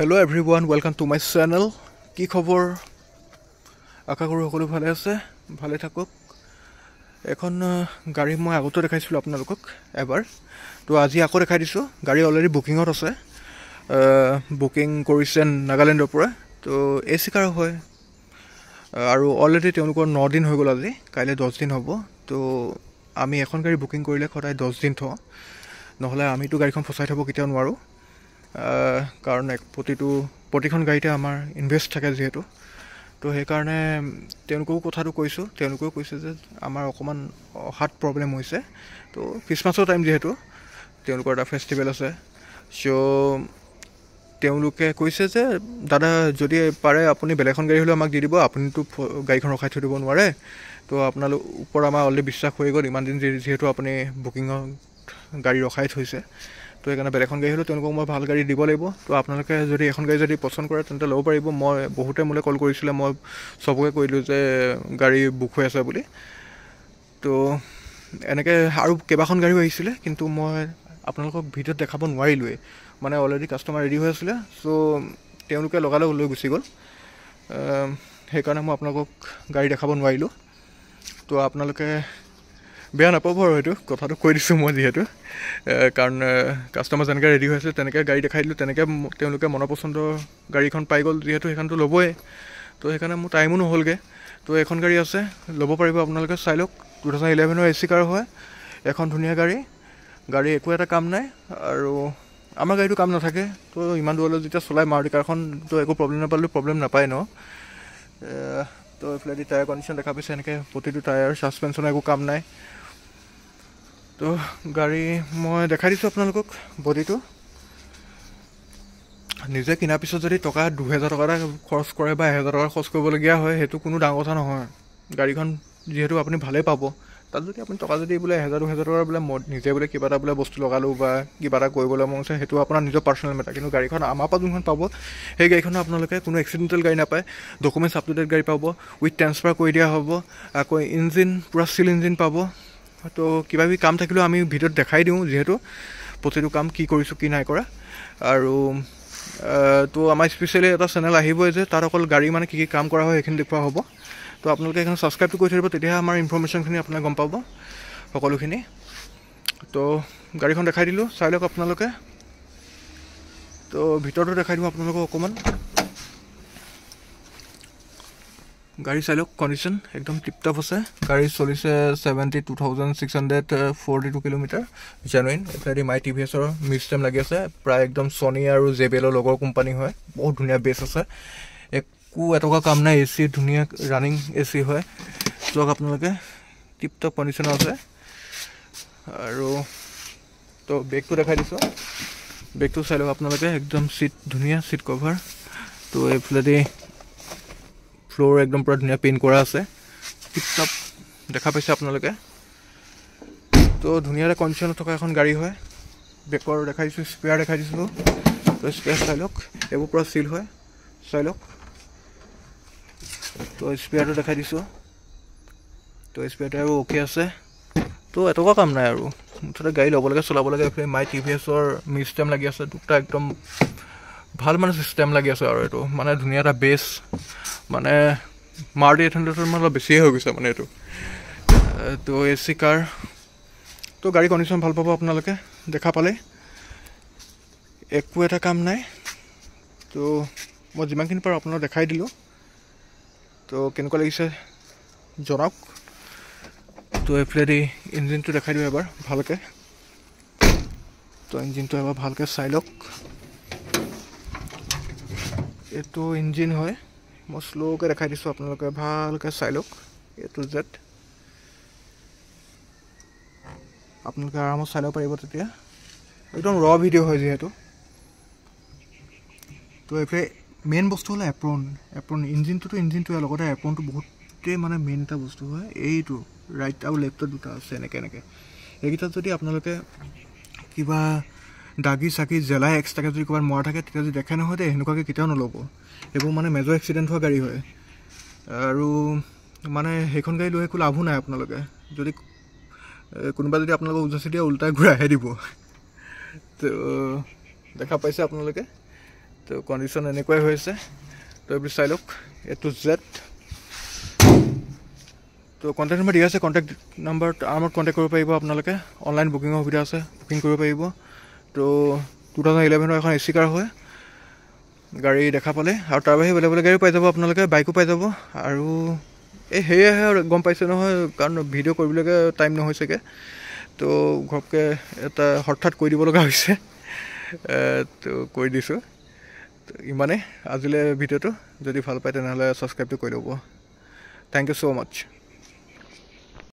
Hello everyone, welcome to my channel. কি খবৰ? আশা কৰো সকলো ভালে আছে, ভালে থাকক। এখন গাড়ী মই আগতে দেখাইছিলো আপোনালোকক এবাৰ। তো আজি আকৌ দেখাই দিছো। গাড়ী অলৰেডি বুকিংত আছে। বুকিং কৰিছেন নাগালেণ্ডৰ পৰা। তো এচি কাৰ হয়। আৰু অলৰেডি তেওঁলোকৰ 9 দিন হৈ গ'ল আজি, কাইলৈ 10 দিন হ'ব। তো আমি এখন গাড়ী বুকিং কৰিলে সদায় 10 দিন থওঁ। নহলে আমিতো গাড়ীখন ফচাই থব কেতিয়াও নোৱাৰো। কাৰণ প্ৰতিখন গাড়ীতে আমাৰ ইনভেষ্ট থাকে যিহেতু। তো সেইকাৰণে তেওঁলোকেও কথাটো কৈছোঁ, তেওঁলোকেও কৈছে যে আমাৰ অকণমান অহাত প্ৰব্লেম হৈছে। তো খ্ৰীষ্টমাছৰ টাইম যিহেতু তেওঁলোকৰ এটা ফেষ্টিভেল আছে। চ' তেওঁলোকে কৈছে যে দাদা যদি পাৰে আপুনি বেলেগ এখন গাড়ী হ'লেও আমাক দি দিব, আপুনিতো গাড়ীখন ৰখাই থৈ দিব নোৱাৰে। তো আপোনালোক ওপৰত আমাৰ অলৰেডি বিশ্বাস হৈ গ'ল, ইমান দিন যিহেতু আপুনি বুকিঙৰ গাড়ী ৰখাই থৈছে। তো সেইকাৰণে বেলেগ এখন গাড়ী হ'লেও তেওঁলোকক মই ভাল গাড়ী দিব লাগিব। তো আপোনালোকে যদি এখন গাড়ী যদি পচন্দ কৰে তেন্তে ল'ব পাৰিব। মই বহুতে মোলৈ কল কৰিছিলে, মই চবকে কৈ দিলোঁ যে গাড়ী বুক হৈ আছে বুলি। তো এনেকৈ আৰু কেইবাখন গাড়ীও আহিছিলে, কিন্তু মই আপোনালোকক ভিডিঅ'ত দেখাব নোৱাৰিলোৱেই। মানে অলৰেডি কাষ্টমাৰ ৰেডি হৈ আছিলে, চ' তেওঁলোকে লগালগ লৈ গুচি গ'ল। সেইকাৰণে মই আপোনালোকক গাড়ী দেখাব নোৱাৰিলোঁ। তো আপোনালোকে বেয়া নাপাব আৰু সেইটো কথাটো কৈ দিছোঁ মই যিহেতু। কাৰণ কাষ্টমাৰ যেনেকৈ ৰেডি হৈ আছিলে তেনেকৈ গাড়ী দেখাই দিলোঁ, তেনেকৈ তেওঁলোকে মনৰ পচন্দৰ গাড়ীখন পাই গ'ল যিহেতু সেইখনতো ল'বই। তো সেইকাৰণে মোৰ টাইমো নহ'লগৈ। তো এখন গাড়ী আছে, ল'ব পাৰিব আপোনালোকে, চাই লওক। 2011 এচি কাৰ হয়, এখন ধুনীয়া গাড়ী একো এটা কাম নাই। আৰু আমাৰ গাড়ীটো কাম নাথাকে। তো ইমান দূৰলৈ যেতিয়া চলাই মাৰুতি কাৰখন তো একো প্ৰব্লেম নাপায় ন। তো এইফালে টায়াৰ কণ্ডিশ্যন দেখা পাইছে, এনেকৈ প্ৰতিটো টায়াৰ ছাছপেনশ্যনৰ একো কাম নাই। তো গাড়ী মই দেখাই দিছোঁ আপোনালোকক বডিটো। নিজে কিনাৰ পিছত যদি টকা 2000 টকা এটা খৰচ কৰে বা 1000 টকা খৰচ কৰিবলগীয়া হয়, সেইটো কোনো ডাঙৰ কথা নহয়। গাড়ীখন যিহেতু আপুনি ভালেই পাব। তাত যদি আপুনি টকা যদি বোলে 1000-2000 টকাৰ বোলে নিজে বোলে কিবা এটা বোলে বস্তু লগালোঁ বা কিবা এটা কৰিবলৈ মন আছে, সেইটো আপোনাৰ নিজৰ পাৰ্চনেল মেটাৰ। কিন্তু গাড়ীখন আমাৰ পৰা যোনখন পাব, সেই গাড়ীখনত আপোনালোকে কোনো এক্সিডেণ্টেল গাড়ী নাপায়। ডকুমেণ্টছ আপ টু ডেট গাড়ী পাব, উইথ ট্ৰেন্সফাৰ কৰি দিয়া হ'ব। আকৌ ইঞ্জিন পূৰা চিল ইঞ্জিন পাব। তো কিবা কিবি কাম থাকিলেও আমি ভিডিঅ'ত দেখাই দিওঁ, যিহেতু প্ৰতিটো কাম কি কৰিছোঁ কি নাই কৰা। আৰু তো আমাৰ স্পেচিয়েলি এটা চেনেল আহিবই যে তাত অকল গাড়ী মানে কি কাম কৰা হয় সেইখিনি দেখুওৱা হ'ব। তো আপোনালোকে এইখন ছাবস্ক্ৰাইবটো কৰি থৈ দিব, তেতিয়াহে আমাৰ ইনফৰ্মেশ্যনখিনি আপোনালোকে গম পাব সকলোখিনি। তো গাড়ীখন দেখাই দিলোঁ, চাই লওক আপোনালোকে। তো ভিতৰতো দেখাই দিওঁ আপোনালোকক অকণমান। গাড়ী চাই লওক, কণ্ডিশ্যন একদম টিপটপ আছে। গাড়ী চলিছে 72,642 কিলোমিটাৰ জেনুইন। এইফালেদি মাই টিভিএছৰ মিউজিয়াম লাগি আছে, প্ৰায় একদম ছনী আৰু JBL লগৰ কোম্পানী হয়। বহুত ধুনীয়া বেছ আছে, একো এটকা কাম নাই। এচি ধুনীয়া ৰানিং এচি হয়। চাওক আপোনালোকে, টিপটপ কণ্ডিশ্যনৰ আছে। আৰু তো বেগটো দেখাই দিছোঁ, বেগটো চাই লওক আপোনালোকে, একদম চিট ধুনীয়া, চিট কভাৰ। তো এইফালেদি ফ্ল'ৰ একদম পূৰা ধুনীয়া পেইণ্ট কৰা আছে, টিপটপ দেখা পাইছে আপোনালোকে। তো ধুনীয়া এটা কণ্ডিশ্যনত থকা এখন গাড়ী হয়। বেকৰ দেখাই দিছোঁ, স্পেয়াৰ দেখাই দিছিলোঁ। তো স্পেয়াৰ চাই লওক, এইবোৰ পূৰা চিল হয়, চাই লওক। তো স্পেয়াৰটো দেখাই দিছোঁ। তো স্পেয়াৰটো আৰু অ'কে আছে। তো এটকা কাম নাই আৰু মুঠতে গাড়ী ল'ব লাগে, চলাব লাগে। এইফালে মাই টিভিএছৰ মিউজিয়াম লাগি আছে, দুটা একদম ভাল মানে চিষ্টেম লাগি আছে। আৰু এইটো মানে ধুনীয়া এটা বেছ, মানে মাৰুতি 800 মানে অলপ বেছিয়ে হৈ গৈছে মানে এইটো। তো এচি কাৰ, তো গাড়ী কণ্ডিশ্যন ভাল পাব আপোনালোকে দেখা পালে, একো এটা কাম নাই। তো মই যিমানখিনি পাৰোঁ আপোনালোকক দেখাই দিলোঁ। তো কেনেকুৱা লাগিছে জনাওক। তো এইফালেদি ইঞ্জিনটো দেখাই দিওঁ এবাৰ ভালকৈ। তো ইঞ্জিনটো এবাৰ ভালকৈ চাই লওক। এইটো ইঞ্জিন হয়, মই শ্ল'কৈ দেখাই দিছোঁ, আপোনালোকে ভালকৈ চাই লওক। A to Z আপোনালোকে আৰামত চাই ল'ব পাৰিব তেতিয়া। একদম ৰ ভিডিঅ' হয় যিহেতু। তো এইফালে মেইন বস্তু হ'লে এপ্ৰন ইঞ্জিনটোৱে লগতে এপ্ৰনটো বহুতেই মানে মেইন এটা বস্তু হয়। এইটো ৰাইট আৰু লেফ্টত দুটা আছে এনেকৈ এইকেইটাত যদি আপোনালোকে কিবা দাগি চাগি জ্বলাই এক্সট্ৰাকৈ যদি ক'ৰবাত মৰা থাকে, তেতিয়া যদি দেখে নহয়, সেনেকুৱাকৈ কেতিয়াও নল'ব। এইবোৰ মানে মেজৰ এক্সিডেণ্ট হোৱা গাড়ী হয়। আৰু মানে সেইখন গাড়ী লৈ একো লাভো নাই। আপোনালোকে যদি কোনোবা যদি আপোনালোকক উজাচি দিয়ে, উল্টাই ঘূৰাইহে দিব। তো দেখা পাইছে আপোনালোকে। তো কণ্ডিশ্যন এনেকুৱাই হৈ আছে। তো এইবোৰ চাই লওক A to Z। তো কণ্টেক্ট নম্বৰ দিয়া আছে, কণ্টেক্ট নম্বৰ আমাক কণ্টেক্ট কৰিব পাৰিব আপোনালোকে। অনলাইন বুকিঙৰ সুবিধা আছে, বুকিং কৰিব পাৰিব। তো 2011 এখন AC কাৰ হয় গাড়ী দেখা পালে, আৰু তাৰ বাহিৰে বেলেগ বেলেগ গাড়ী পাই যাব আপোনালোকে, বাইকো পাই যাব। আৰু সেয়াহে আৰু গম পাইছে নহয়, কাৰণ ভিডিঅ' কৰিবলৈকে টাইম নহৈছেগৈ। তো ঘপকৈ এটা হঠাৎ কৈ দিব লগা হৈছে, তো কৈ দিছোঁ। তো ইমানেই আজিলৈ ভিডিঅ'টো। যদি ভাল পায় তেনেহ'লে ছাবস্ক্ৰাইবটো কৰি ল'ব। Thank you so' much.